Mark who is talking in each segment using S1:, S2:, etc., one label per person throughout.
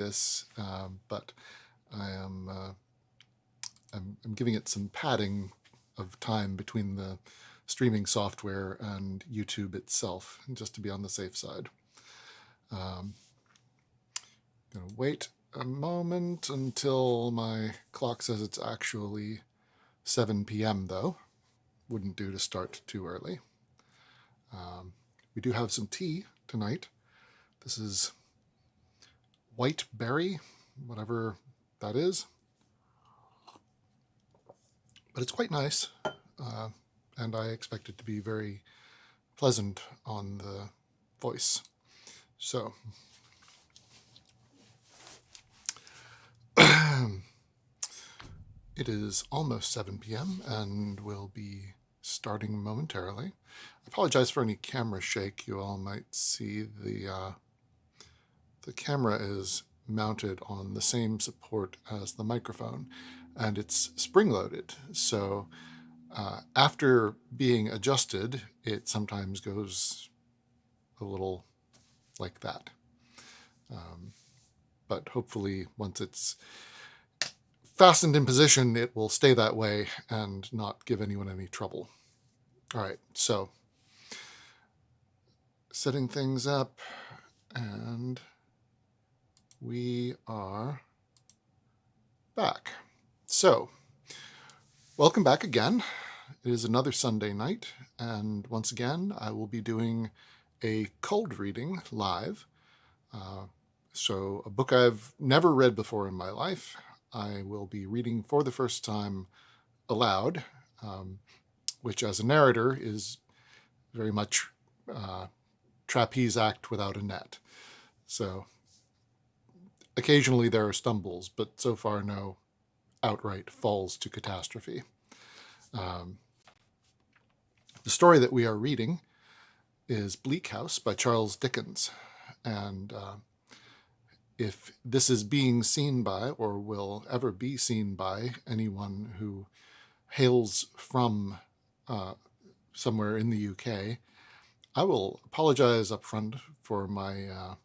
S1: this, but I'm giving it some padding of time between the streaming software and YouTube itself, just to be on the safe side. I'm going to wait a moment until my clock says it's actually 7 p.m. though. Wouldn't do to start too early. We do have some tea tonight. This is white berry, whatever that is. But it's quite nice, and I expect it to be very pleasant on the voice. So, it is almost 7 p.m. and we'll be starting momentarily. I apologize for any camera shake. You all might see the camera is mounted on the same support as the microphone, and it's spring-loaded. So after being adjusted, it sometimes goes a little like that. But hopefully once it's fastened in position, it will stay that way and not give anyone any trouble. All right, so setting things up, and we are back. So, welcome back again. It is another Sunday night, and once again, I will be doing a cold reading live. So, a book I've never read before in my life, I will be reading for the first time aloud, which as a narrator is very much trapeze act without a net. So, occasionally there are stumbles, but so far no outright falls to catastrophe. The story that we are reading is Bleak House by Charles Dickens. And if this is being seen by, or will ever be seen by, anyone who hails from somewhere in the UK, I will apologize up front for my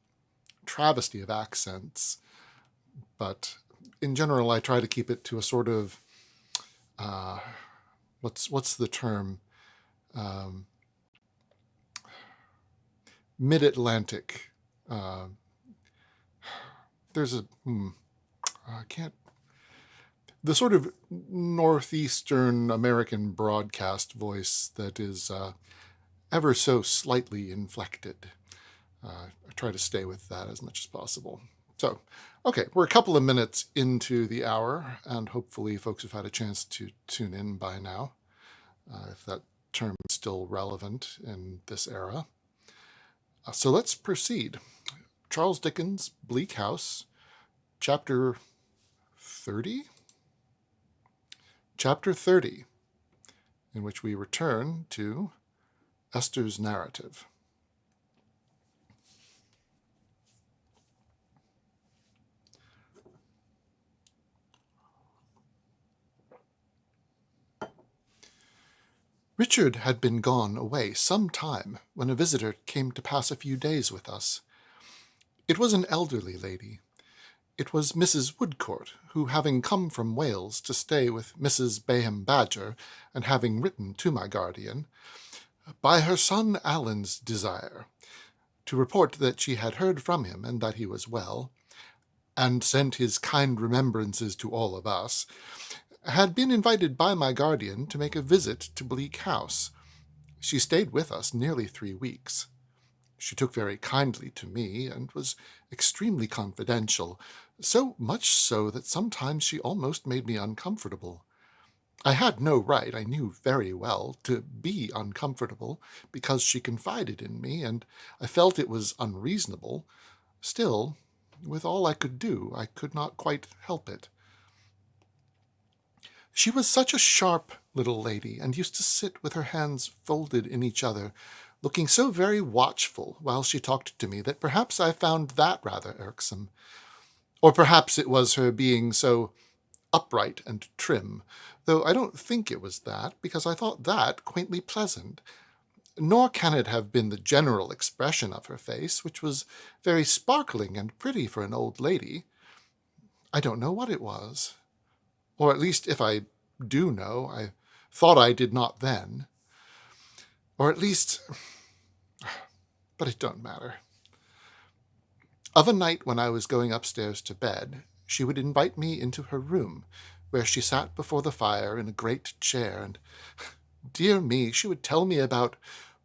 S1: travesty of accents, but in general, I try to keep it to a sort of what's the term? Mid-Atlantic. There's a I can't. The sort of northeastern American broadcast voice that is ever so slightly inflected. I try to stay with that as much as possible. So, okay, we're a couple of minutes into the hour, and hopefully folks have had a chance to tune in by now, if that term is still relevant in this era. So let's proceed. Charles Dickens' Bleak House, Chapter 30? Chapter 30, in which we return to Esther's narrative. Richard had been gone away some time when a visitor came to pass a few days with us. It was an elderly lady. It was Mrs. Woodcourt, who, having come from Wales to stay with Mrs. Bayham Badger, and having written to my guardian, by her son Alan's desire, to report that she had heard from him and that he was well, and sent his kind remembrances to all of us, had been invited by my guardian to make a visit to Bleak House. She stayed with us nearly 3 weeks. She took very kindly to me and was extremely confidential, so much so that sometimes she almost made me uncomfortable. I had no right, I knew very well, to be uncomfortable because she confided in me, and I felt it was unreasonable. Still, with all I could do, I could not quite help it. She was such a sharp little lady, and used to sit with her hands folded in each other, looking so very watchful while she talked to me that perhaps I found that rather irksome. Or perhaps it was her being so upright and trim, though I don't think it was that, because I thought that quaintly pleasant. nor can it have been the general expression of her face, which was very sparkling and pretty for an old lady. I don't know what it was. Or at least, if I do know, I thought I did not then. Or at least, but it don't matter. Of a night when I was going upstairs to bed, she would invite me into her room, where she sat before the fire in a great chair, and, dear me, she would tell me about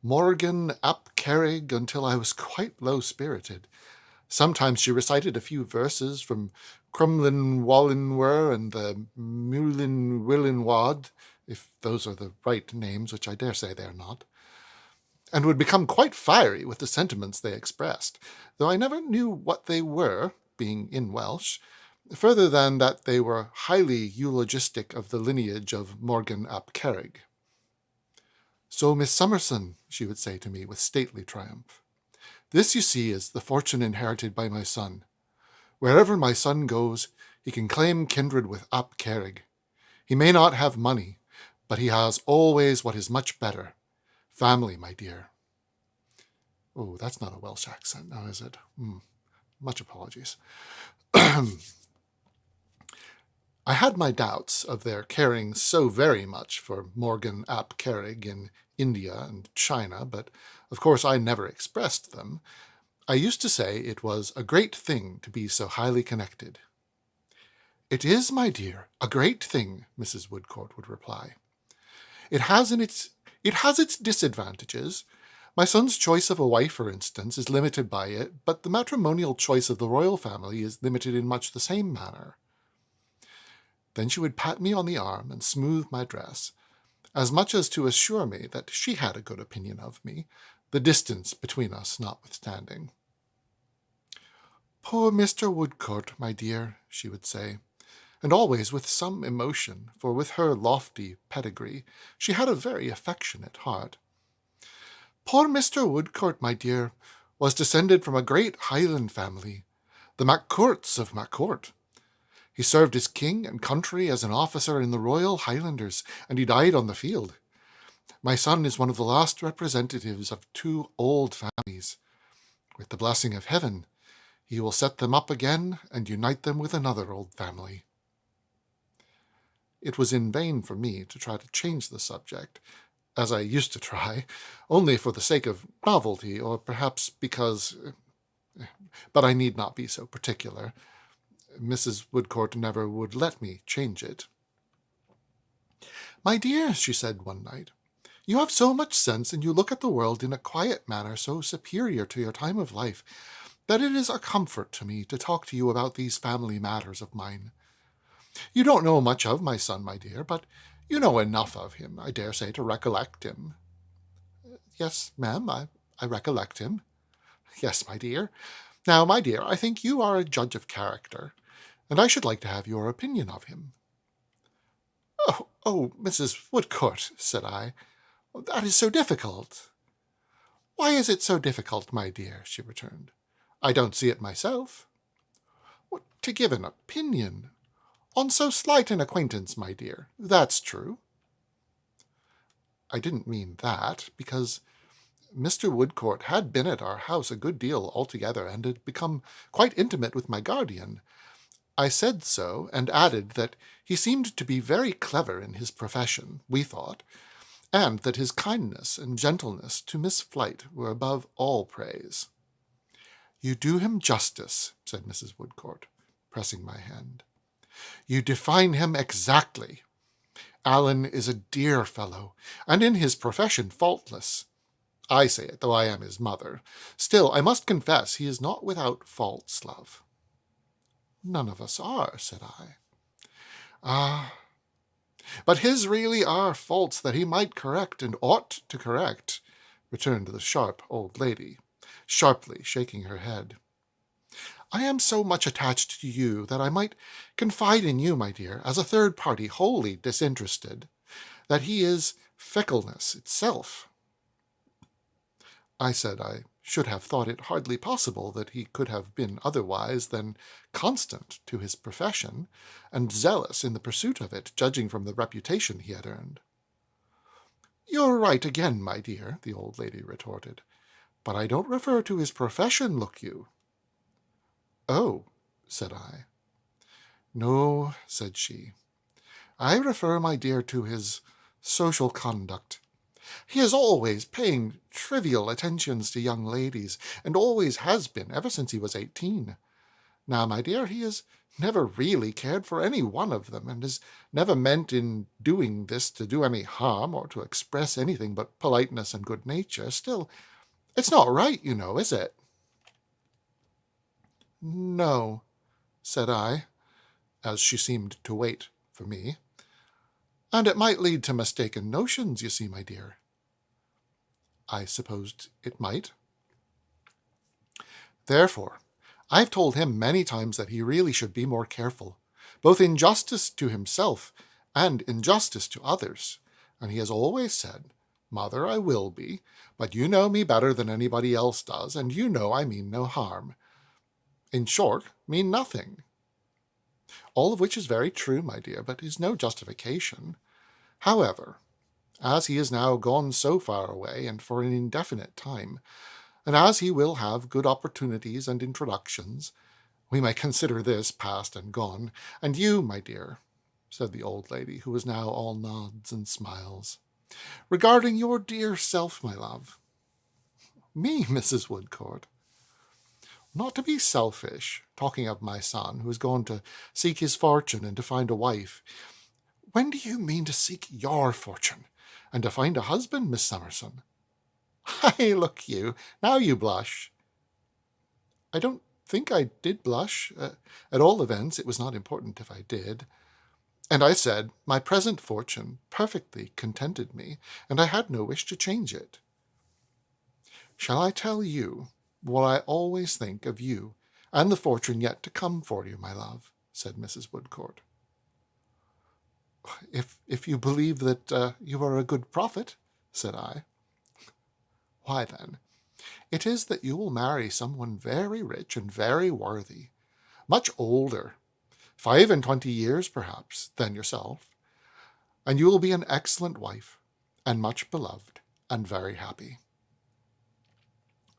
S1: Morgan ap Kerrig until I was quite low-spirited. Sometimes she recited a few verses from Crumlin Wallinwer and the Mulin Willinwad, if those are the right names, which I dare say they are not, and would become quite fiery with the sentiments they expressed, though I never knew what they were, being in Welsh, further than that they were highly eulogistic of the lineage of Morgan ap Kerrig. "So, Miss Summerson," she would say to me with stately triumph, "this, you see, is the fortune inherited by my son. Wherever my son goes, he can claim kindred with ap Kerrig. He may not have money, but he has always what is much better. Family, my dear." Oh, that's not a Welsh accent now, is it? Much apologies. I had my doubts of their caring so very much for Morgan ap Kerrig in India and China, but of course I never expressed them. I used to say it was a great thing to be so highly connected. "It is, my dear, a great thing," Mrs. Woodcourt would reply. It has its disadvantages. My son's choice of a wife, for instance, is limited by it, but the matrimonial choice of the royal family is limited in much the same manner. Then she would pat me on the arm and smooth my dress, as much as to assure me that she had a good opinion of me, the distance between us notwithstanding. "Poor Mr. Woodcourt, my dear," she would say, and always with some emotion, for with her lofty pedigree she had a very affectionate heart. "Poor Mr. Woodcourt, my dear, was descended from a great Highland family, the MacCourts of MacCourt. He served his king and country as an officer in the Royal Highlanders, and he died on the field. My son is one of the last representatives of two old families. With the blessing of heaven, he will set them up again and unite them with another old family." It was in vain for me to try to change the subject, as I used to try, only for the sake of novelty, or perhaps because... But I need not be so particular. Mrs. Woodcourt never would let me change it. "My dear," she said one night, "you have so much sense, and you look at the world in a quiet manner so superior to your time of life, that it is a comfort to me to talk to you about these family matters of mine. You don't know much of my son, my dear, but you know enough of him, I dare say, to recollect him." "Yes, ma'am, I recollect him." "Yes, my dear. Now, my dear, I think you are a judge of character, and I should like to have your opinion of him." Oh, Mrs. Woodcourt," said I, "that is so difficult." "Why is it so difficult, my dear?" she returned. "I don't see it myself." "To give an opinion on so slight an acquaintance, my dear, that's true." I didn't mean that, because Mr. Woodcourt had been at our house a good deal altogether, and had become quite intimate with my guardian. I said so, and added that he seemed to be very clever in his profession, we thought, and that his kindness and gentleness to Miss Flite were above all praise. "You do him justice," said Mrs. Woodcourt, pressing my hand. "You define him exactly. Alan is a dear fellow, and in his profession faultless. I say it, though I am his mother. Still, I must confess he is not without faults, love." "None of us are," said I. "Ah, but his really are faults that he might correct and ought to correct," returned the sharp old lady, sharply shaking her head. "I am so much attached to you that I might confide in you, my dear, as a third party wholly disinterested, that he is fickleness itself." I said I should have thought it hardly possible that he could have been otherwise than constant to his profession, and zealous in the pursuit of it, judging from the reputation he had earned. You're right again, my dear, the old lady retorted. But I don't refer to his profession, look you. Oh, said I. No, said she. I refer, my dear, to his social conduct. He is always paying trivial attentions to young ladies, and always has been ever since he was 18. Now, my dear, he has never really cared for any one of them, and has never meant in doing this to do any harm or to express anything but politeness and good nature. Still, it's not right, you know, is it? No, said I, as she seemed to wait for me. And it might lead to mistaken notions, you see, my dear. I supposed it might. Therefore, I've told him many times that he really should be more careful, both in justice to himself and in justice to others, and he has always said, Mother, I will be, but you know me better than anybody else does, and you know I mean no harm. In short, mean nothing. All of which is very true, my dear, but is no justification. However, as he is now gone so far away and for an indefinite time, and as he will have good opportunities and introductions, we may consider this past and gone. And you, my dear, said the old lady, who was now all nods and smiles, regarding your dear self, my love. Me, Mrs. Woodcourt. Not to be selfish, talking of my son, who is going to seek his fortune and to find a wife. When do you mean to seek your fortune, and to find a husband, Miss Summerson? Ay, look you, now you blush. I don't think I did blush. At all events, it was not important if I did. And I said, my present fortune perfectly contented me, and I had no wish to change it. Shall I tell you what I always think of you, and the fortune yet to come for you, my love? Said Mrs. Woodcourt. If you believe that you are a good prophet, said I. Why then, it is that you will marry someone very rich and very worthy, much older, 25 years perhaps, than yourself, and you will be an excellent wife, and much beloved, and very happy.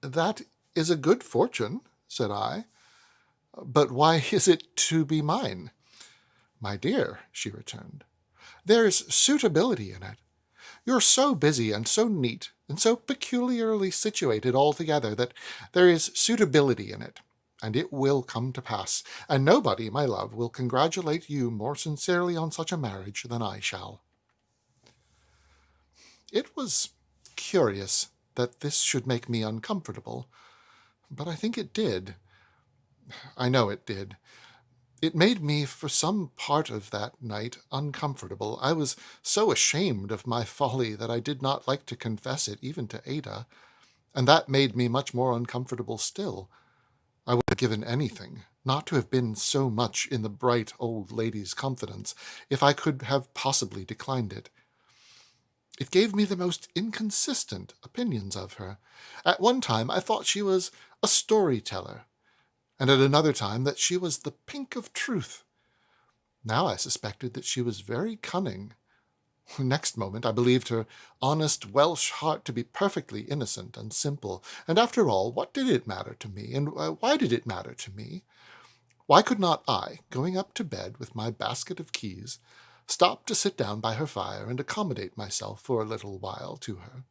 S1: That is a good fortune, said I, but why is it to be mine? My dear, she returned, there is suitability in it. You're so busy and so neat and so peculiarly situated altogether that there is suitability in it, and it will come to pass, and nobody, my love, will congratulate you more sincerely on such a marriage than I shall. It was curious that this should make me uncomfortable, but I think it did. I know it did. It made me, for some part of that night, uncomfortable. I was so ashamed of my folly that I did not like to confess it even to Ada, and that made me much more uncomfortable still. I would have given anything not to have been so much in the bright old lady's confidence, if I could have possibly declined it. It gave me the most inconsistent opinions of her. At one time I thought she was a storyteller, and at another time that she was the pink of truth. Now I suspected that she was very cunning. Next moment I believed her honest Welsh heart to be perfectly innocent and simple. And after all, what did it matter to me, and why did it matter to me? Why could not I, going up to bed with my basket of keys, stop to sit down by her fire and accommodate myself for a little while to her,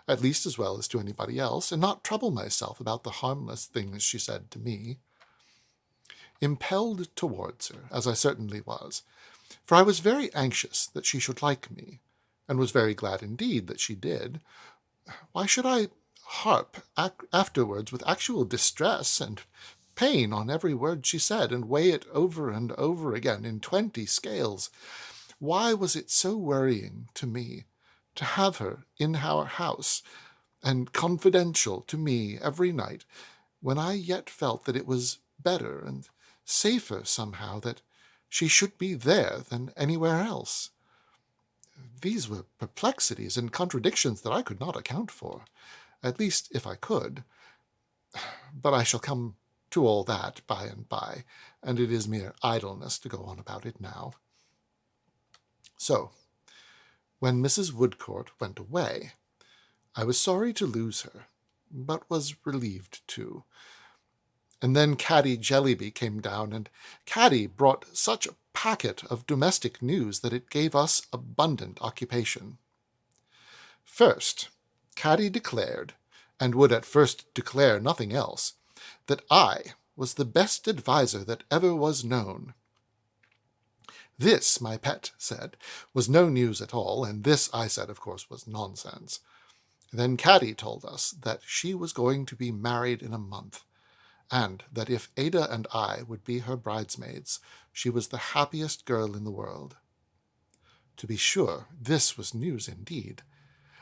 S1: at least as well as to anybody else, and not trouble myself about the harmless things she said to me? Impelled towards her, as I certainly was, for I was very anxious that she should like me, and was very glad indeed that she did, why should I harp afterwards with actual distress and pain on every word she said, and weigh it over and over again in 20 scales? Why was it so worrying to me to have her in our house, and confidential to me every night, when I yet felt that it was better and safer somehow that she should be there than anywhere else? These were perplexities and contradictions that I could not account for, at least if I could. But I shall come to all that by and by, and it is mere idleness to go on about it now. So, When Mrs. Woodcourt went away, I was sorry to lose her, but was relieved too. And then Caddy Jellybee came down, and Caddy brought such a packet of domestic news that it gave us abundant occupation. First, Caddy declared, and would at first declare nothing else, that I was the best adviser that ever was known. This, my pet said, was no news at all, and this, I said, of course, was nonsense. Then Caddy told us that she was going to be married in a month, and that if Ada and I would be her bridesmaids, she was the happiest girl in the world. To be sure, this was news indeed,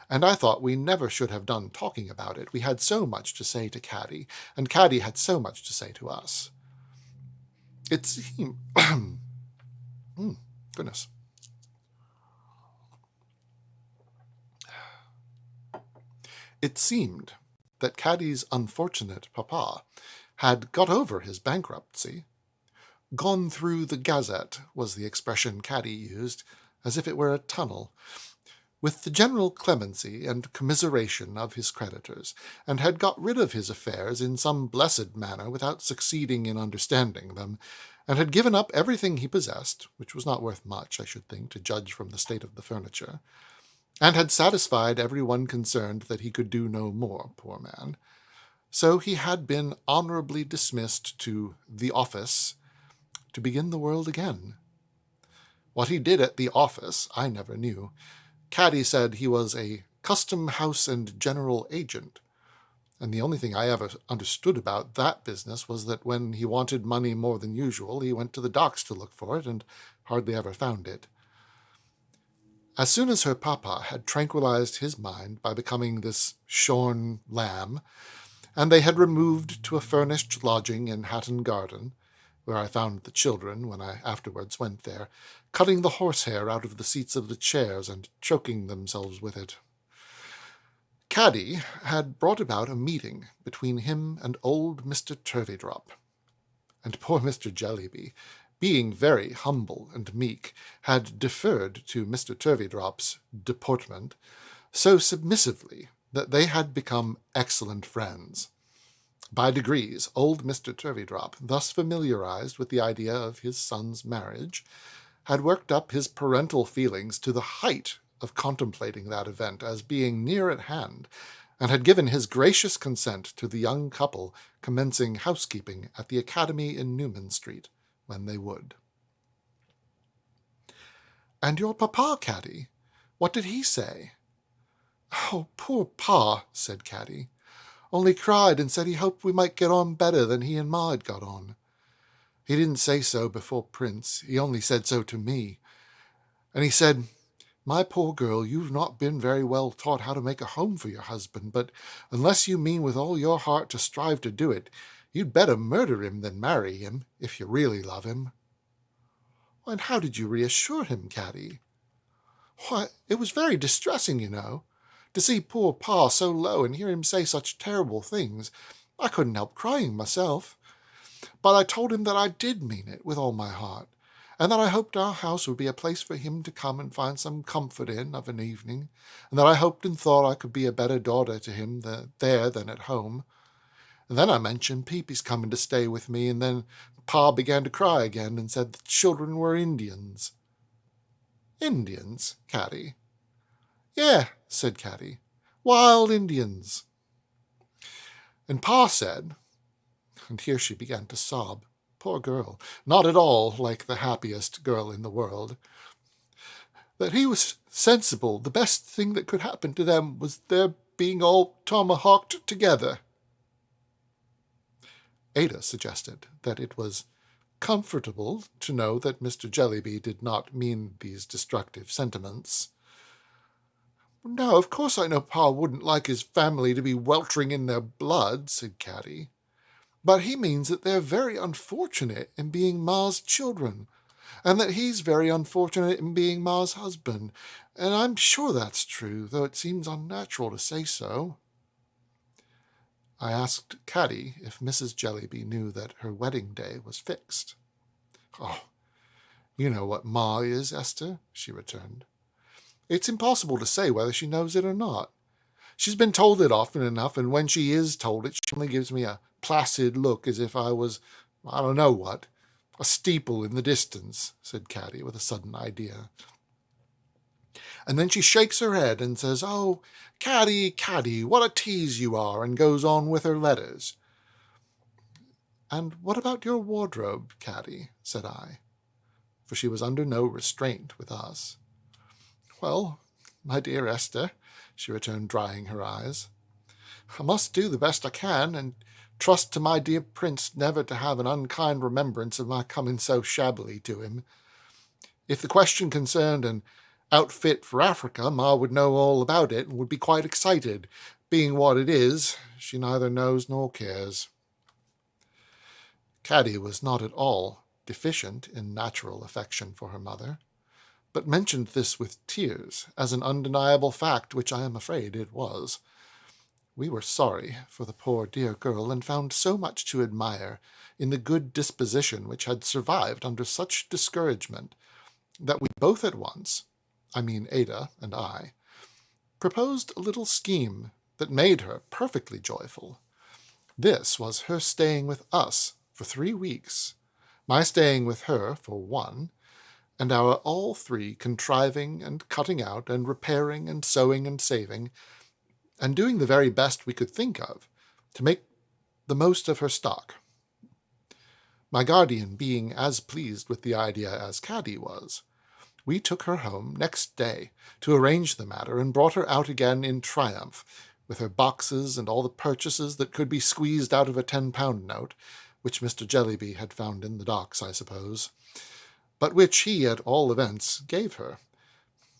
S1: and I thought we never should have done talking about it. We had so much to say to Caddy, and Caddy had so much to say to us. It seemed... goodness. It seemed that Caddy's unfortunate papa had got over his bankruptcy. Gone through the Gazette was the expression Caddy used, as if it were a tunnel, with the general clemency and commiseration of his creditors, and had got rid of his affairs in some blessed manner without succeeding in understanding them, and had given up everything he possessed, which was not worth much, I should think, to judge from the state of the furniture, and had satisfied every one concerned that he could do no more, poor man. So he had been honorably dismissed to the office to begin the world again. What he did at the office I never knew. Caddy said he was a custom house and general agent, and the only thing I ever understood about that business was that when he wanted money more than usual, he went to the docks to look for it, and hardly ever found it. As soon as her papa had tranquilized his mind by becoming this shorn lamb, and they had removed to a furnished lodging in Hatton Garden, where I found the children, when I afterwards went there, cutting the horsehair out of the seats of the chairs and choking themselves with it. Caddy had brought about a meeting between him and old Mr. Turveydrop, and poor Mr. Jellybee, being very humble and meek, had deferred to Mr. Turveydrop's deportment so submissively that they had become excellent friends. By degrees, old Mr. Turveydrop, thus familiarized with the idea of his son's marriage, had worked up his parental feelings to the height of contemplating that event as being near at hand, and had given his gracious consent to the young couple commencing housekeeping at the Academy in Newman Street, when they would. "And your papa, Caddy, what did he say?" "Oh, poor Pa," said Caddy, "only cried and said he hoped we might get on better than he and Ma had got on. He didn't say so before Prince, he only said so to me. And he said, 'My poor girl, you've not been very well taught how to make a home for your husband, but unless you mean with all your heart to strive to do it, you'd better murder him than marry him, if you really love him.'" "And how did you reassure him, Caddy?" "Why, it was very distressing, you know, to see poor Pa so low and hear him say such terrible things. I couldn't help crying myself. But I told him that I did mean it with all my heart, and that I hoped our house would be a place for him to come and find some comfort in of an evening, and that I hoped and thought I could be a better daughter to him there than at home. And then I mentioned Peepy's coming to stay with me, and then Pa began to cry again and said the children were Indians." "Indians, Caddy?" "Yeah," said Caddy, "wild Indians." And Pa said, and here she began to sob, poor girl, not at all like the happiest girl in the world, that he was sensible the best thing that could happen to them was their being all tomahawked together. Ada suggested that it was comfortable to know that Mr. Jellybee did not mean these destructive sentiments. "No, of course I know Pa wouldn't like his family to be weltering in their blood," said Caddy. "But he means that they're very unfortunate in being Ma's children, and that he's very unfortunate in being Ma's husband, and I'm sure that's true, though it seems unnatural to say so." I asked Caddy if Mrs. Jellybee knew that her wedding day was fixed. "Oh, you know what Ma is, Esther," she returned. It's impossible to say whether she knows it or not. She's been told it often enough, and when she is told it, she only gives me a placid look as if I was, I don't know what, a steeple in the distance," said Caddy with a sudden idea. "And then she shakes her head and says, 'Oh, Caddy, Caddy, what a tease you are,' and goes on with her letters." "And what about your wardrobe, Caddy?" said I, for she was under no restraint with us. "Well, my dear Esther," she returned, drying her eyes, "I must do the best I can, and trust to my dear prince never to have an unkind remembrance of my coming so shabbily to him. If the question concerned an outfit for Africa, Ma would know all about it and would be quite excited. Being what it is, she neither knows nor cares." Caddy was not at all deficient in natural affection for her mother, but mentioned this with tears as an undeniable fact, which I am afraid it was. We were sorry for the poor dear girl, and found so much to admire in the good disposition which had survived under such discouragement, that we both at once, I mean Ada and I, proposed a little scheme that made her perfectly joyful. This was her staying with us for 3 weeks, my staying with her for 1, and our all 3 contriving and cutting out and repairing and sewing and saving, and doing the very best we could think of to make the most of her stock. My guardian being as pleased with the idea as Caddy was, we took her home next day to arrange the matter, and brought her out again in triumph, with her boxes and all the purchases that could be squeezed out of a 10-pound note, which Mr. Jellybee had found in the docks, I suppose, but which he, at all events, gave her.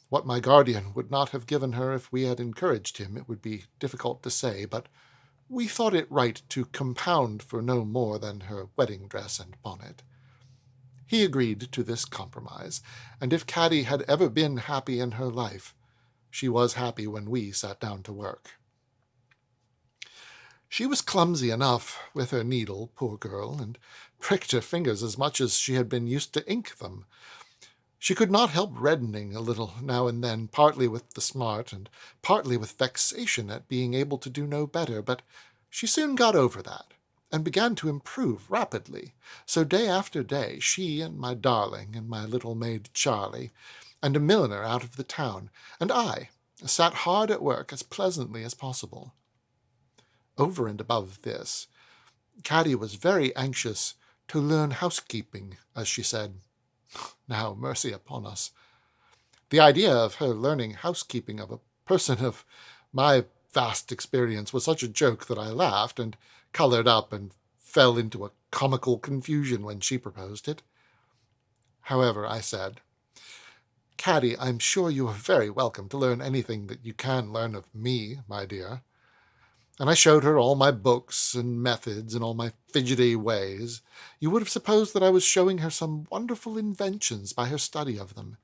S1: What my guardian would not have given her if we had encouraged him, it would be difficult to say, but we thought it right to compound for no more than her wedding dress and bonnet. He agreed to this compromise, and if Caddy had ever been happy in her life, she was happy when we sat down to work. She was clumsy enough with her needle, poor girl, and pricked her fingers as much as she had been used to ink them. She could not help reddening a little now and then, partly with the smart, and partly with vexation at being able to do no better, but she soon got over that, and began to improve rapidly. So day after day, she and my darling and my little maid Charlie, and a milliner out of the town, and I, sat hard at work as pleasantly as possible. Over and above this, Caddy was very anxious to learn housekeeping, as she said. Now, mercy upon us. The idea of her learning housekeeping of a person of my vast experience was such a joke that I laughed and colored up and fell into a comical confusion when she proposed it. However, I said, "Caddy, I'm sure you are very welcome to learn anything that you can learn of me, my dear." And I showed her all my books and methods and all my fidgety ways. You would have supposed that I was showing her some wonderful inventions by her study of them.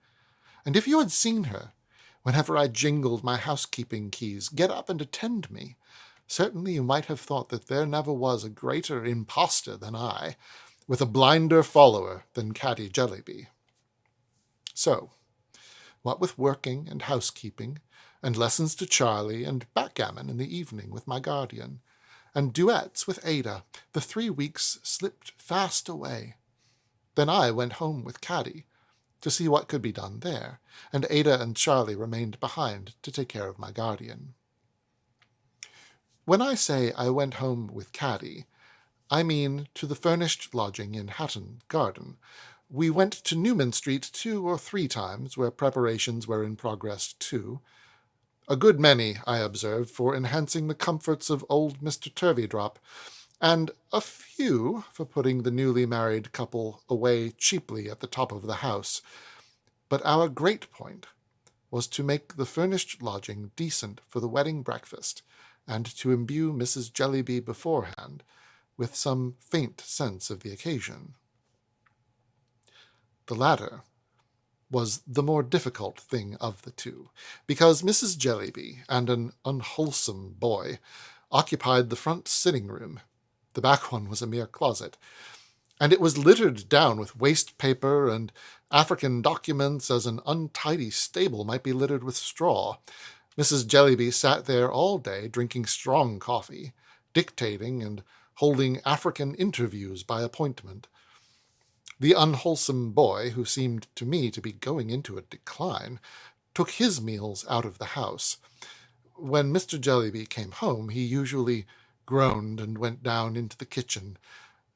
S1: And if you had seen her, whenever I jingled my housekeeping keys, get up and attend me, certainly you might have thought that there never was a greater impostor than I, with a blinder follower than Caddy Jellybee. So, what with working and housekeeping, and lessons to Charlie, and backgammon in the evening with my guardian, and duets with Ada, the 3 weeks slipped fast away. Then I went home with Caddy to see what could be done there, and Ada and Charlie remained behind to take care of my guardian. When I say I went home with Caddy, I mean to the furnished lodging in Hatton Garden. We went to Newman Street 2 or 3 times, where preparations were in progress too. A good many, I observed, for enhancing the comforts of old Mr. Turveydrop, and a few for putting the newly married couple away cheaply at the top of the house. But our great point was to make the furnished lodging decent for the wedding breakfast, and to imbue Mrs. Jellybee beforehand with some faint sense of the occasion. The latter was the more difficult thing of the 2, because Mrs. Jellybee and an unwholesome boy occupied the front sitting-room. The back one was a mere closet, and it was littered down with waste paper and African documents as an untidy stable might be littered with straw. Mrs. Jellybee sat there all day drinking strong coffee, dictating and holding African interviews by appointment. The unwholesome boy, who seemed to me to be going into a decline, took his meals out of the house. When Mr. Jellybee came home, he usually groaned and went down into the kitchen.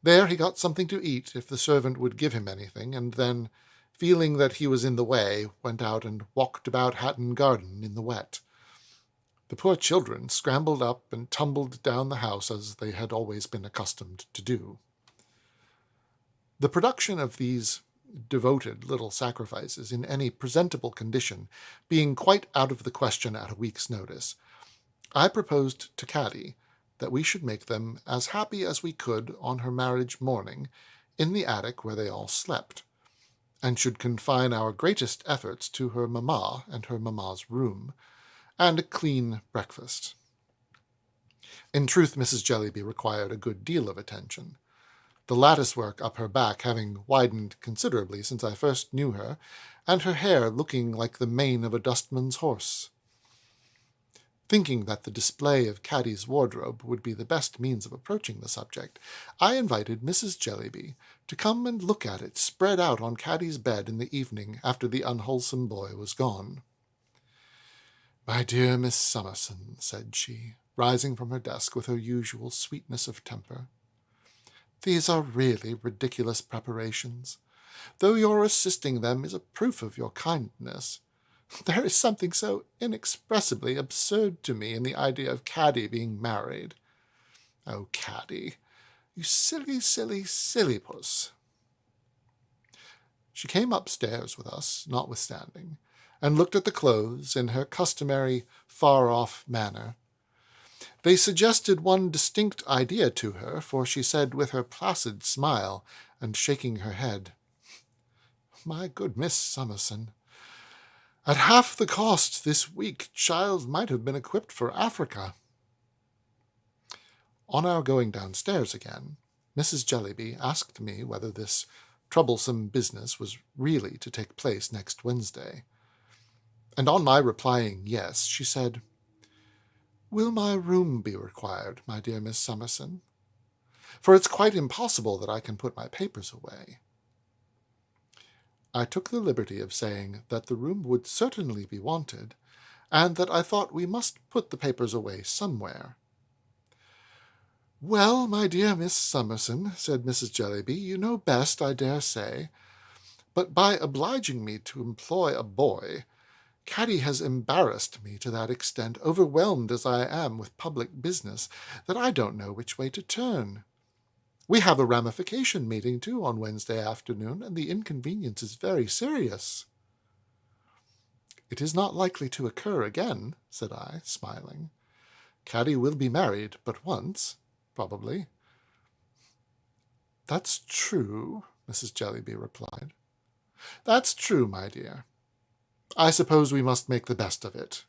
S1: There he got something to eat if the servant would give him anything, and then, feeling that he was in the way, went out and walked about Hatton Garden in the wet. The poor children scrambled up and tumbled down the house as they had always been accustomed to do. The production of these devoted little sacrifices in any presentable condition being quite out of the question at a week's notice, I proposed to Caddy that we should make them as happy as we could on her marriage morning in the attic where they all slept, and should confine our greatest efforts to her mamma and her mamma's room, and a clean breakfast. In truth, Mrs. Jellybee required a good deal of attention, the lattice-work up her back having widened considerably since I first knew her, and her hair looking like the mane of a dustman's horse. Thinking that the display of Caddy's wardrobe would be the best means of approaching the subject, I invited Mrs. Jellybee to come and look at it spread out on Caddy's bed in the evening after the unwholesome boy was gone. "My dear Miss Summerson," said she, rising from her desk with her usual sweetness of temper, "these are really ridiculous preparations. Though your assisting them is a proof of your kindness, there is something so inexpressibly absurd to me in the idea of Caddy being married. Oh, Caddy, you silly, silly, silly puss." She came upstairs with us, notwithstanding, and looked at the clothes in her customary far-off manner. They suggested one distinct idea to her, for she said with her placid smile and shaking her head, "My good Miss Summerson, at half the cost this weak child might have been equipped for Africa." On our going downstairs again, Mrs. Jellybee asked me whether this troublesome business was really to take place next Wednesday, and on my replying yes, she said, "Will my room be required, my dear Miss Summerson? For it's quite impossible that I can put my papers away." I took the liberty of saying that the room would certainly be wanted, and that I thought we must put the papers away somewhere. "Well, my dear Miss Summerson," said Mrs. Jellybee, "you know best, I dare say, but by obliging me to employ a boy, Caddy has embarrassed me to that extent, overwhelmed as I am with public business, that I don't know which way to turn. We have a ramification meeting, too, on Wednesday afternoon, and the inconvenience is very serious." "It is not likely to occur again," said I, smiling. "Caddy will be married but once, probably." "That's true," Mrs. Jellybee replied. "That's true, my dear. I suppose we must make the best of it."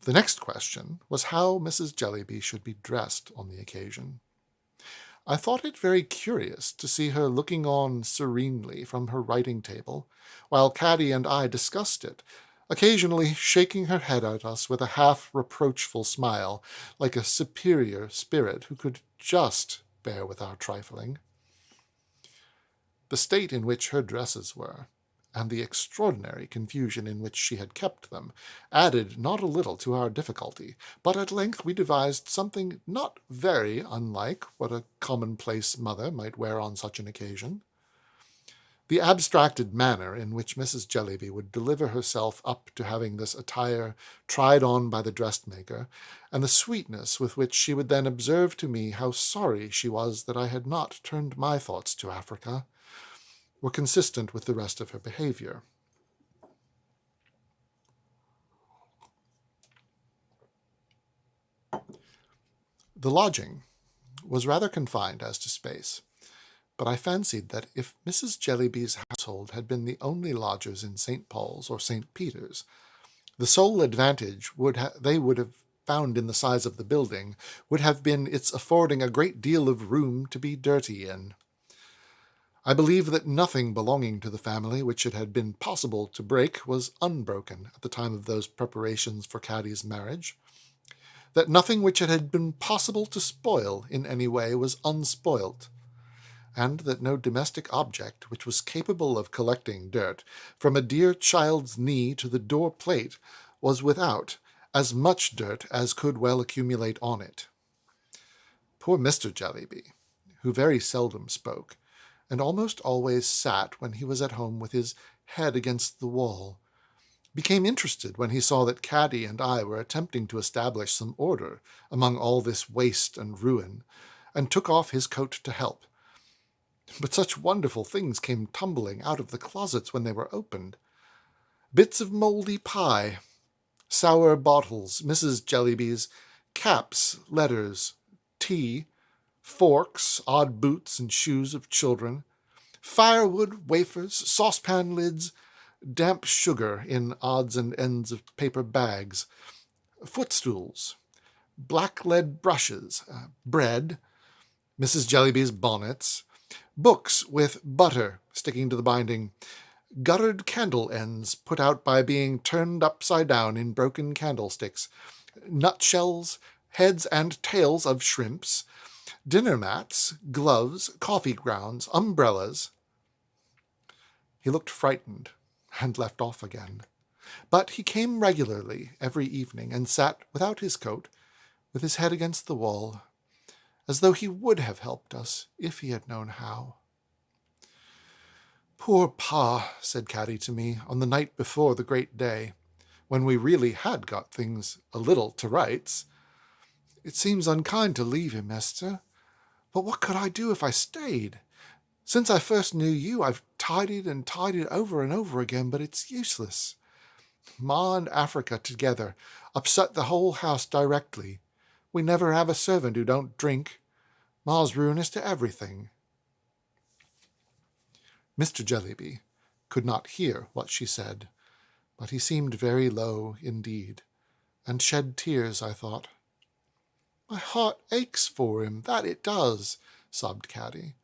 S1: The next question was how Mrs. Jellybee should be dressed on the occasion. I thought it very curious to see her looking on serenely from her writing-table, while Caddy and I discussed it, occasionally shaking her head at us with a half-reproachful smile, like a superior spirit who could just bear with our trifling. The state in which her dresses were, and the extraordinary confusion in which she had kept them, added not a little to our difficulty, but at length we devised something not very unlike what a commonplace mother might wear on such an occasion. The abstracted manner in which Mrs. Jellybee would deliver herself up to having this attire tried on by the dressmaker, and the sweetness with which she would then observe to me how sorry she was that I had not turned my thoughts to Africa, were consistent with the rest of her behavior. The lodging was rather confined as to space, but I fancied that if Mrs. Jellybee's household had been the only lodgers in St. Paul's or St. Peter's, the sole advantage they would have found in the size of the building would have been its affording a great deal of room to be dirty in. I believe that nothing belonging to the family which it had been possible to break was unbroken at the time of those preparations for Caddy's marriage, that nothing which it had been possible to spoil in any way was unspoilt, and that no domestic object which was capable of collecting dirt from a dear child's knee to the door plate was without as much dirt as could well accumulate on it. Poor Mr. Jellybee, who very seldom spoke, and almost always sat when he was at home with his head against the wall, became interested when he saw that Caddy and I were attempting to establish some order among all this waste and ruin, and took off his coat to help. But such wonderful things came tumbling out of the closets when they were opened. Bits of mouldy pie, sour bottles, Mrs. Jellybee's, caps, letters, tea, forks, odd boots and shoes of children, firewood, wafers, saucepan lids, damp sugar in odds and ends of paper bags, footstools, black lead brushes, bread, Mrs. Jellybee's bonnets, books with butter sticking to the binding, guttered candle ends put out by being turned upside down in broken candlesticks, nutshells, heads and tails of shrimps, dinner mats, gloves, coffee grounds, umbrellas. He looked frightened and left off again. But he came regularly every evening and sat without his coat, with his head against the wall, as though he would have helped us if he had known how. "Poor Pa," said Caddy to me on the night before the great day, when we really had got things a little to rights. "It seems unkind to leave him, Esther. But what could I do if I stayed? Since I first knew you, I've tidied and tidied over and over again, but it's useless. Ma and Africa together upset the whole house directly. We never have a servant who don't drink. Ma's ruinous to everything." Mr. Jellybee could not hear what she said, but he seemed very low indeed, and shed tears, I thought. "My heart aches for him, that it does," sobbed Caddy.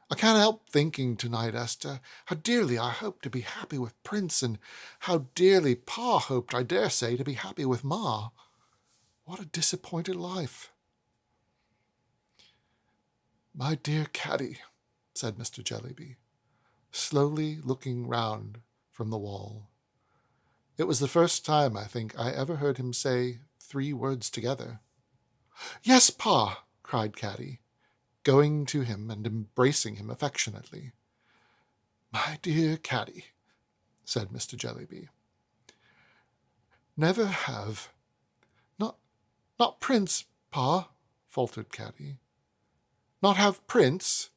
S1: "I can't help thinking tonight, Esther, how dearly I hoped to be happy with Prince, and how dearly Pa hoped, I dare say, to be happy with Ma. What a disappointed life." "My dear Caddy," said Mr. Jellybee, slowly looking round from the wall. It was the first time, I think, I ever heard him say 3 words together. "Yes, Pa," cried Caddy, going to him and embracing him affectionately. "My dear Caddy," said Mr. Jellybee. "Never have—" Not Prince, Pa," faltered Caddy. "Not have Prince?"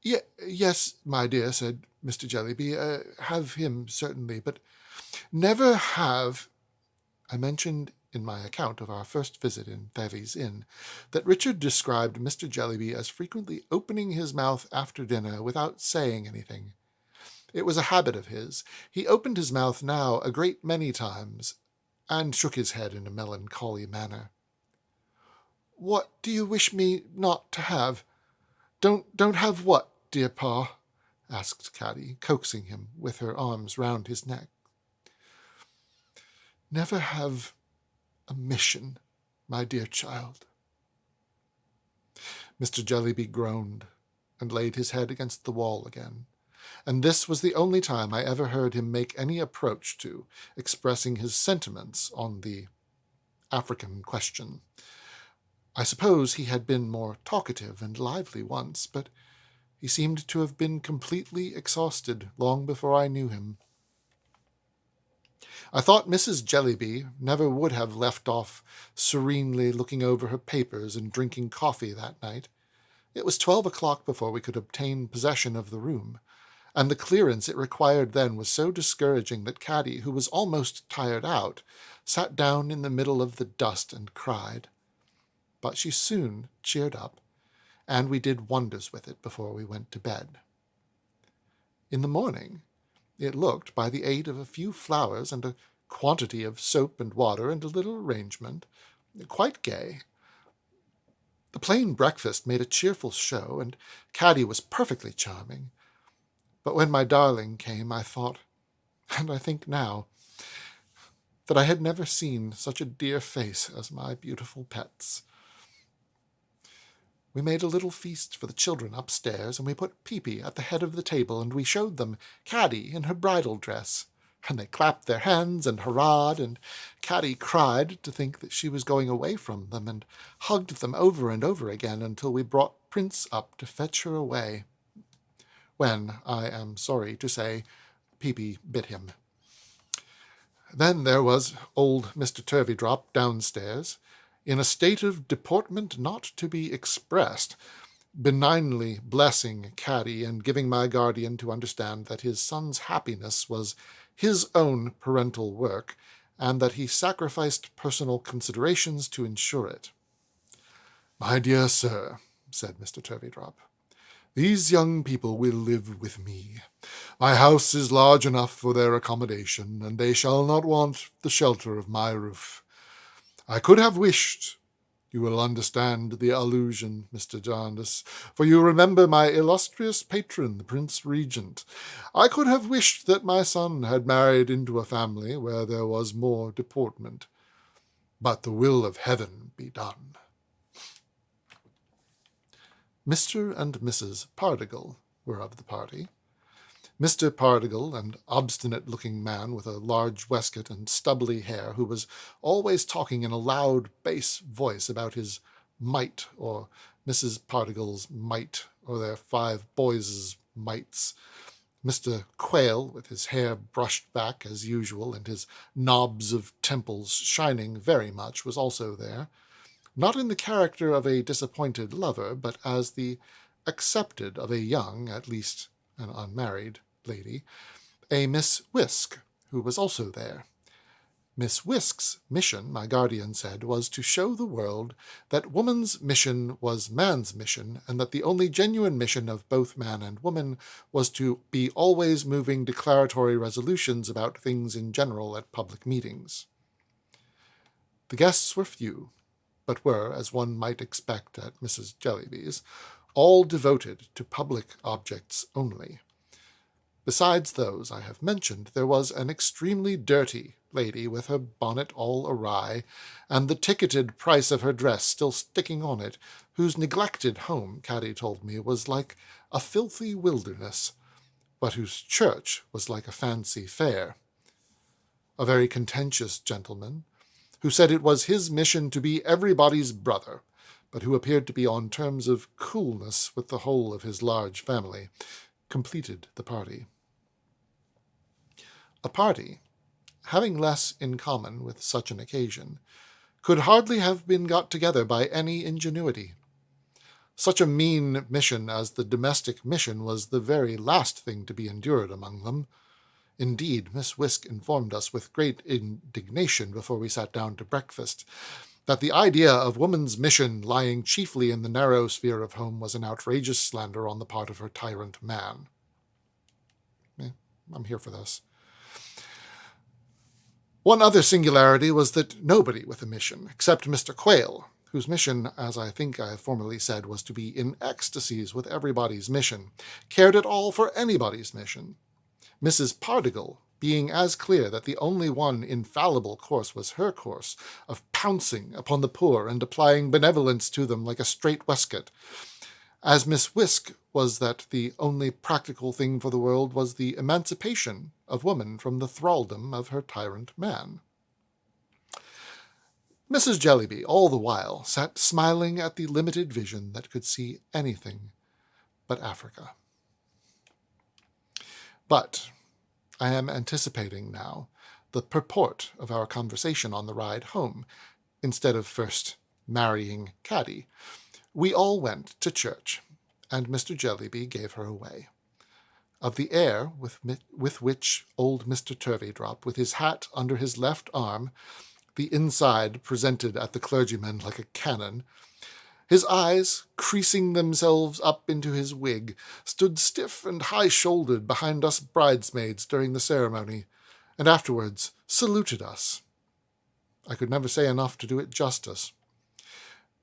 S1: Yes, my dear," said Mr. Jellybee, "have him, certainly, but never have—" I mentioned in my account of our first visit in Thavies Inn that Richard described Mr. Jellybee as frequently opening his mouth after dinner without saying anything. It was a habit of his. He opened his mouth now a great many times, and shook his head in a melancholy manner. "What do you wish me not to have? Don't have what, dear Pa?" asked Caddy, coaxing him with her arms round his neck. "Never have a mission, my dear child." Mr. Jellybee groaned and laid his head against the wall again, and this was the only time I ever heard him make any approach to expressing his sentiments on the African question. I suppose he had been more talkative and lively once, but he seemed to have been completely exhausted long before I knew him. I thought Mrs. Jellybee never would have left off serenely looking over her papers and drinking coffee that night. It was 12 o'clock before we could obtain possession of the room, and the clearance it required then was so discouraging that Caddy, who was almost tired out, sat down in the middle of the dust and cried. But she soon cheered up, and we did wonders with it before we went to bed. In the morning, it looked, by the aid of a few flowers and a quantity of soap and water and a little arrangement, quite gay. The plain breakfast made a cheerful show, and Caddy was perfectly charming. But when my darling came, I thought, and I think now, that I had never seen such a dear face as my beautiful pet's. We made a little feast for the children upstairs, and we put Peepee at the head of the table, and we showed them Caddy in her bridal dress. And they clapped their hands and hurrahed, and Caddy cried to think that she was going away from them, and hugged them over and over again until we brought Prince up to fetch her away, when, I am sorry to say, Peepee bit him. Then there was old Mr. Turveydrop downstairs, in a state of deportment not to be expressed, benignly blessing Caddy and giving my guardian to understand that his son's happiness was his own parental work, and that he sacrificed personal considerations to ensure it. "My dear sir," said Mr. Turveydrop, "these young people will live with me. My house is large enough for their accommodation, and they shall not want the shelter of my roof. I could have wished— you will understand the allusion, Mr. Jarndyce, for you remember my illustrious patron, the Prince Regent. I could have wished that my son had married into a family where there was more deportment. But the will of heaven be done." Mr. and Mrs. Pardiggle were of the party. Mr. Pardiggle, an obstinate-looking man with a large waistcoat and stubbly hair, who was always talking in a loud bass voice about his mite, or Mrs. Pardiggle's mite, or their 5 boys' mites. Mr. Quayle, with his hair brushed back as usual and his knobs of temples shining very much, was also there, not in the character of a disappointed lover, but as the accepted of a young, at least an unmarried, lady, a Miss Whisk, who was also there. Miss Whisk's mission, my guardian said, was to show the world that woman's mission was man's mission, and that the only genuine mission of both man and woman was to be always moving declaratory resolutions about things in general at public meetings. The guests were few, but were, as one might expect at Mrs. Jellybee's, all devoted to public objects only. Besides those I have mentioned, there was an extremely dirty lady with her bonnet all awry, and the ticketed price of her dress still sticking on it, whose neglected home, Caddy told me, was like a filthy wilderness, but whose church was like a fancy fair. A very contentious gentleman, who said it was his mission to be everybody's brother, but who appeared to be on terms of coolness with the whole of his large family, completed the party. A party, having less in common with such an occasion, could hardly have been got together by any ingenuity. Such a mean mission as the domestic mission was the very last thing to be endured among them. Indeed, Miss Whisk informed us with great indignation before we sat down to breakfast that the idea of woman's mission lying chiefly in the narrow sphere of home was an outrageous slander on the part of her tyrant man. I'm here for this. One other singularity was that nobody with a mission, except Mr. Quayle, whose mission, as I think I have formerly said, was to be in ecstasies with everybody's mission, cared at all for anybody's mission. Mrs. Pardiggle, being as clear that the only one infallible course was her course of pouncing upon the poor and applying benevolence to them like a strait waistcoat, as Miss Whisk was that the only practical thing for the world was the emancipation of woman from the thraldom of her tyrant man. Mrs. Jellybee, all the while, sat smiling at the limited vision that could see anything but Africa. But I am anticipating now the purport of our conversation on the ride home, instead of first marrying Caddy. We all went to church, and Mr. Jellybee gave her away. Of the air with which old Mr. Turveydrop, with his hat under his left arm, the inside presented at the clergyman like a cannon, his eyes, creasing themselves up into his wig, stood stiff and high-shouldered behind us bridesmaids during the ceremony, and afterwards saluted us. I could never say enough to do it justice.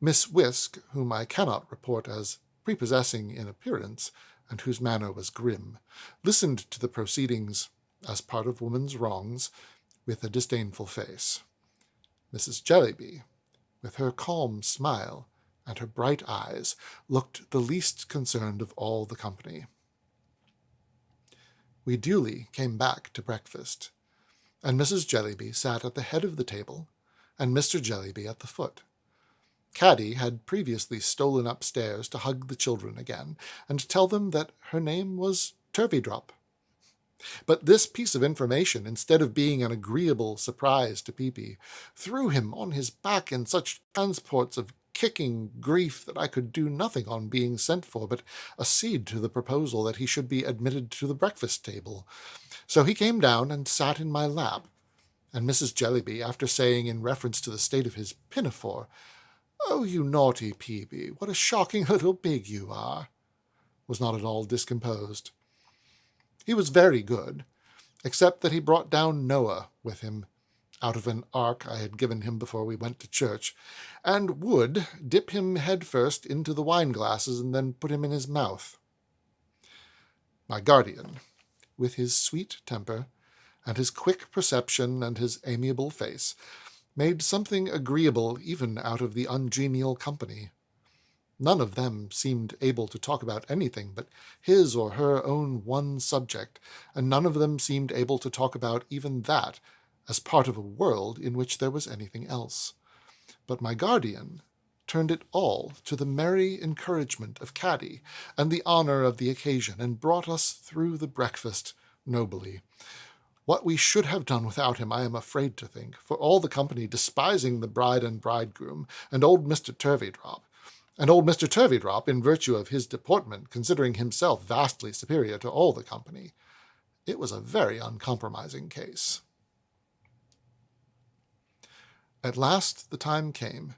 S1: Miss Whisk, whom I cannot report as prepossessing in appearance, and whose manner was grim, listened to the proceedings, as part of woman's wrongs, with a disdainful face. Mrs. Jellybee, with her calm smile and her bright eyes, looked the least concerned of all the company. We duly came back to breakfast, and Mrs. Jellybee sat at the head of the table, and Mr. Jellybee at the foot. Caddy had previously stolen upstairs to hug the children again, and tell them that her name was Turveydrop. But this piece of information, instead of being an agreeable surprise to Peepy, threw him on his back in such transports of kicking grief that I could do nothing on being sent for but accede to the proposal that he should be admitted to the breakfast table. So he came down and sat in my lap, and Mrs. Jellybee, after saying in reference to the state of his pinafore, "Oh, you naughty Peepy, what a shocking little pig you are," was not at all discomposed. He was very good, except that he brought down Noah with him, out of an ark I had given him before we went to church, and would dip him head first into the wine-glasses and then put him in his mouth. My guardian, with his sweet temper, and his quick perception and his amiable face, made something agreeable even out of the ungenial company. None of them seemed able to talk about anything but his or her own one subject, and none of them seemed able to talk about even that as part of a world in which there was anything else. But my guardian turned it all to the merry encouragement of Caddy and the honour of the occasion, and brought us through the breakfast nobly. What we should have done without him I am afraid to think, for all the company despising the bride and bridegroom, and old Mr. Turveydrop, and old Mr. Turveydrop, in virtue of his deportment, considering himself vastly superior to all the company. It was a very uncompromising case. At last the time came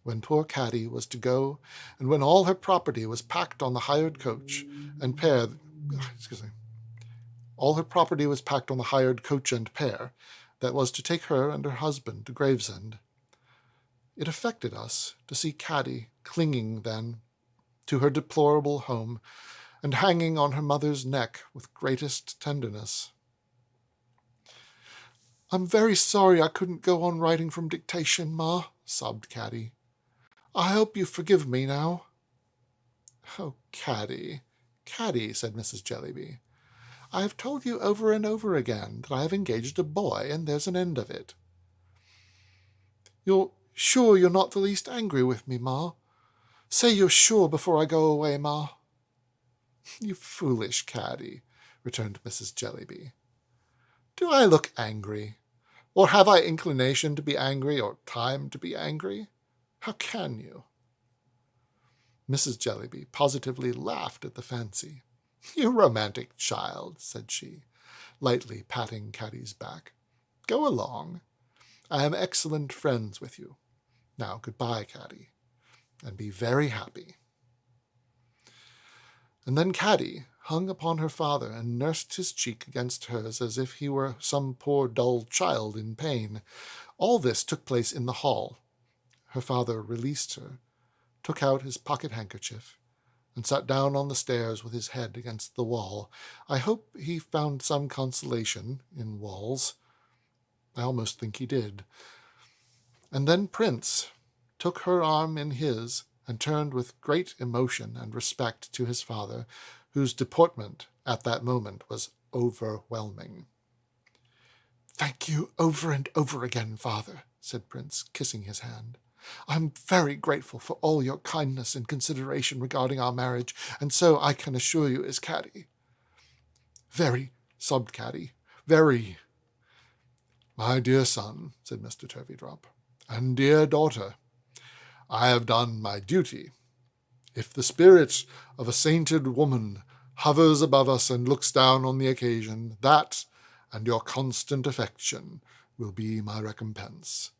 S1: when poor Caddy was to go, and when all her property was packed on the hired coach and pair, all her property was packed on the hired coach and pair that was to take her and her husband to Gravesend. It affected us to see Caddy clinging then to her deplorable home and hanging on her mother's neck with greatest tenderness. "I'm very sorry I couldn't go on writing from dictation, Ma," sobbed Caddy. "I hope you forgive me now." "Oh, Caddy, Caddy," said Mrs. Jellybee, "I have told you over and over again that I have engaged a boy, and there's an end of it." "You're sure you're not the least angry with me, Ma? Say you're sure before I go away, Ma." "You foolish Caddy," returned Mrs. Jellybee. "Do I look angry? Or have I inclination to be angry, or time to be angry? How can you?" Mrs. Jellybee positively laughed at the fancy. "You romantic child," said she, lightly patting Caddy's back. "Go along. I am excellent friends with you. Now goodbye, Caddy, and be very happy." And then Caddy hung upon her father and nursed his cheek against hers as if he were some poor dull child in pain. All this took place in the hall. Her father released her, took out his pocket-handkerchief, and sat down on the stairs with his head against the wall. I hope he found some consolation in walls. I almost think he did. And then Prince took her arm in his and turned with great emotion and respect to his father, whose deportment at that moment was overwhelming. "Thank you over and over again, Father," said Prince, kissing his hand. "I'm very grateful for all your kindness and consideration regarding our marriage, and so I can assure you is Caddy." "Very," sobbed Caddy, "very." "My dear son," said Mr. Turveydrop, "and dear daughter, I have done my duty. If the spirit of a sainted woman hovers above us and looks down on the occasion, that, and your constant affection, will be my recompense.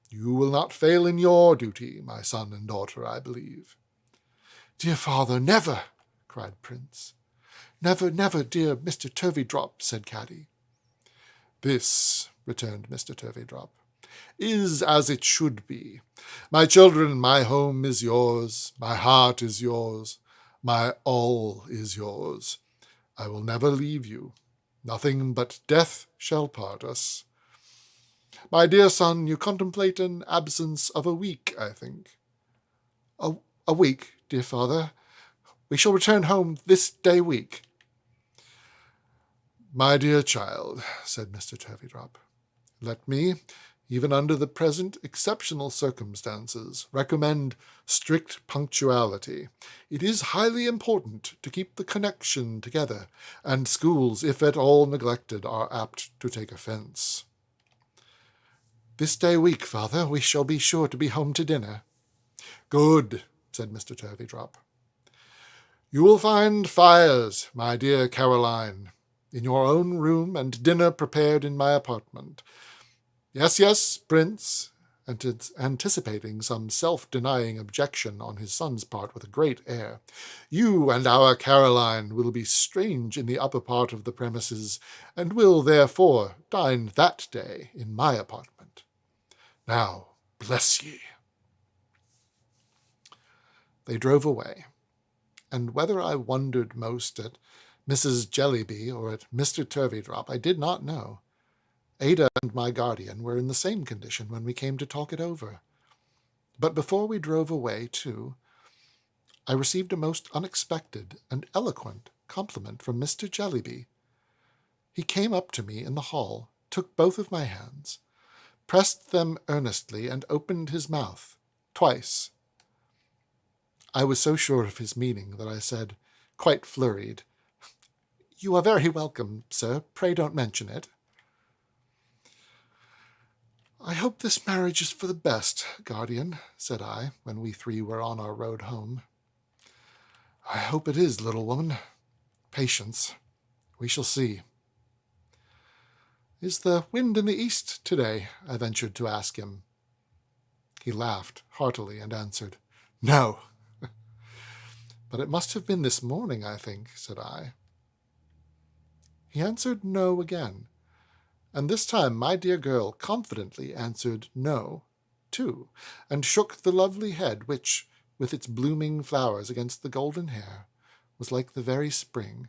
S1: You will not fail in your duty, my son and daughter, I believe." "Dear father, never!" cried Prince. "Never, never, dear Mr. Turveydrop," said Caddy. This, returned Mr. Turveydrop, is as it should be. My children, my home is yours, my heart is yours, my all is yours. I will never leave you. Nothing but death shall part us. My dear son, you contemplate an absence of a week, I think. A week, dear father. We shall return home this day week. My dear child, said Mr. Turveydrop, let me, even under the present exceptional circumstances, recommend strict punctuality. It is highly important to keep the connection together, and schools, if at all neglected, are apt to take offence. This day week, father, we shall be sure to be home to dinner. Good, said Mr. Turveydrop. You will find fires, my dear Caroline, in your own room, and dinner prepared in my apartment. Yes, yes, Prince, anticipating some self-denying objection on his son's part with a great air. You and our Caroline will be strange in the upper part of the premises, and will, therefore, dine that day in my apartment. Now, bless ye. They drove away, and whether I wondered most at Mrs. Jellybee or at Mr. Turveydrop, I did not know. Ada and my guardian were in the same condition when we came to talk it over. But before we drove away, too, I received a most unexpected and eloquent compliment from Mr. Jellybee. He came up to me in the hall, took both of my hands, pressed them earnestly, and opened his mouth, twice. I was so sure of his meaning that I said, quite flurried, You are very welcome, sir. Pray don't mention it. I hope this marriage is for the best, guardian, said I, when we three were on our road home. I hope it is, little woman. Patience. We shall see. Is the wind in the east today? I ventured to ask him. He laughed heartily and answered, No. But it must have been this morning, I think, said I. He answered no again, and this time my dear girl confidently answered no, too, and shook the lovely head which, with its blooming flowers against the golden hair, was like the very spring.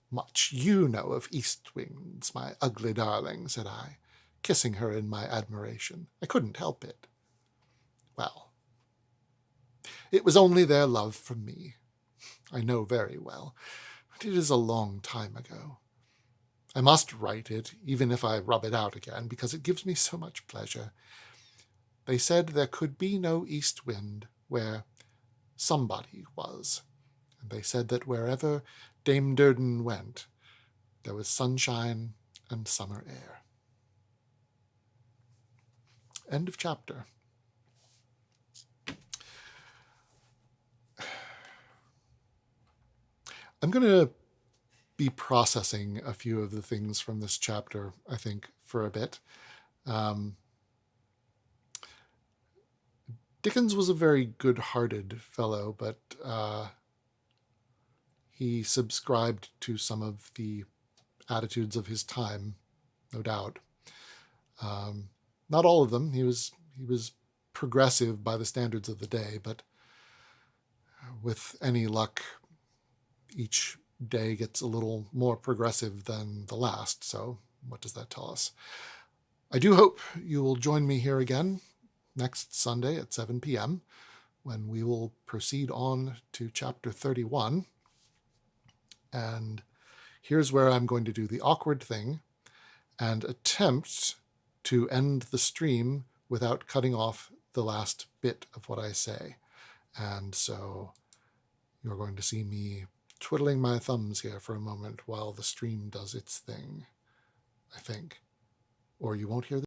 S1: Much you know of east winds, my ugly darling, said I, kissing her in my admiration. I couldn't help it. Well, it was only their love for me. I know very well, but it is a long time ago. I must write it, even if I rub it out again, because it gives me so much pleasure. They said there could be no east wind where somebody was, and they said that wherever Dame Durden went, there was sunshine and summer air. End of chapter. I'm going to be processing a few of the things from this chapter, I think, for a bit. Dickens was a very good-hearted fellow, but he subscribed to some of the attitudes of his time, no doubt. Not all of them. He was progressive by the standards of the day, but with any luck, each day gets a little more progressive than the last, so what does that tell us? I do hope you will join me here again next Sunday at 7 p.m. when we will proceed on to chapter 31. And here's where I'm going to do the awkward thing and attempt to end the stream without cutting off the last bit of what I say. And so you're going to see me twiddling my thumbs here for a moment while the stream does its thing, I think. Or you won't hear